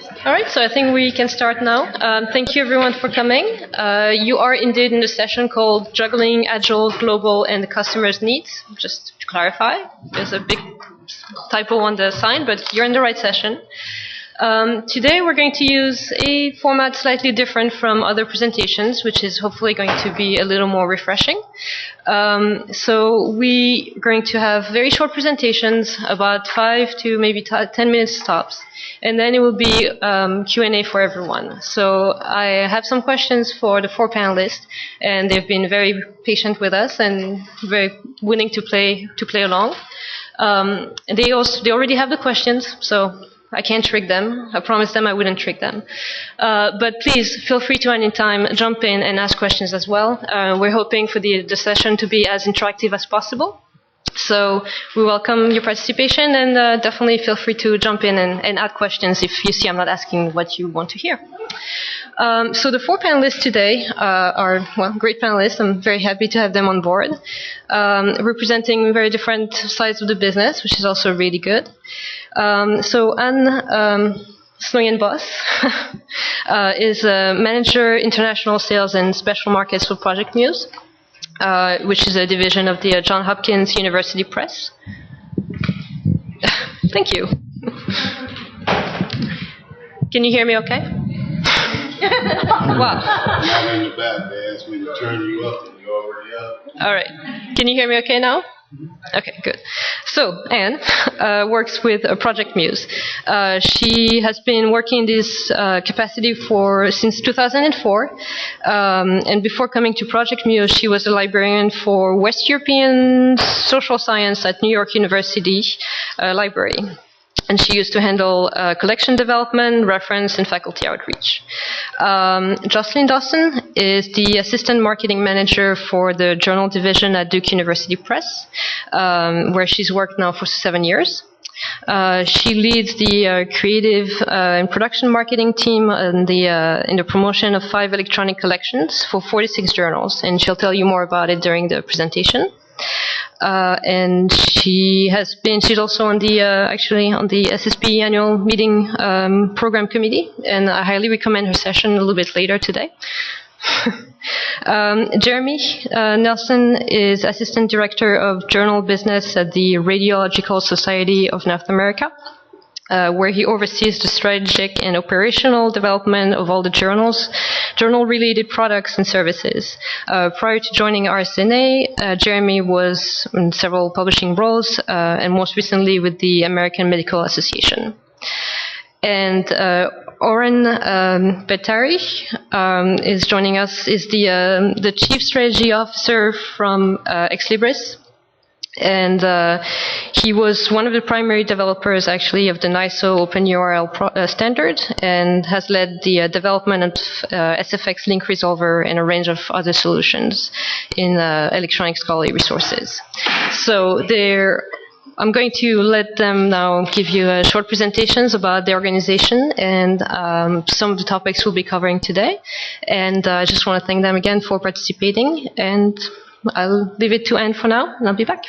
All right, so I think we can start now. Thank you everyone for coming. You are indeed in the session called Juggling, Agile, Global, and the Customer's Needs. Just to clarify, there's a big typo on the sign, but you're in the right session. Today we're going to use a format slightly different from other presentations, which is hopefully going to be a little more refreshing. So we're going to have very short presentations, about 5 to maybe 10 minutes tops. And then it will be Q&A for everyone. So I have some questions for the 4 panelists, and they've been very patient with us and very willing to play along. They already have the questions, so I can't trick them. I promised them I wouldn't trick them. But please feel free to anytime jump in and ask questions as well. We're hoping for the session to be as interactive as possible. So we welcome your participation, and definitely feel free to jump in and add questions if you see I'm not asking what you want to hear. So the 4 panelists today are, well, great panelists. I'm very happy to have them on board, representing very different sides of the business, which is also really good. So Anne Sloyen-Boss is a manager international sales and special markets for Project Muse, which is a division of the Johns Hopkins University Press. Thank you. Can you hear me okay? Wow. Not in the back, they asked me to turn you up and you're already up. All right. Can you hear me okay now? Okay, good. So Anne works with Project Muse. She has been working in this capacity since 2004. And before coming to Project Muse, she was a librarian for West European Social Science at New York University Library. And she used to handle collection development, reference, and faculty outreach. Jocelyn Dawson is the assistant marketing manager for the journal division at Duke University Press, where she's worked now for 7 years. She leads the creative and production marketing team in the promotion of 5 electronic collections for 46 journals, and she'll tell you more about it during the presentation. And she's also on the SSP annual meeting program committee, and I highly recommend her session a little bit later today. Jeremy Nelson is assistant director of journal business at the Radiological Society of North America, where he oversees the strategic and operational development of all the journal-related products and services. Prior to joining RSNA, Jeremy was in several publishing roles, and most recently with the American Medical Association. And Oren Bettari is joining us, is the Chief Strategy Officer from Ex Libris. And he was one of the primary developers, actually, of the NISO OpenURL standard, and has led the development of SFX link resolver and a range of other solutions in electronic scholarly resources. So I'm going to let them now give you short presentations about the organization and some of the topics we'll be covering today. And I just want to thank them again for participating. And I'll leave it to Anne for now, and I'll be back.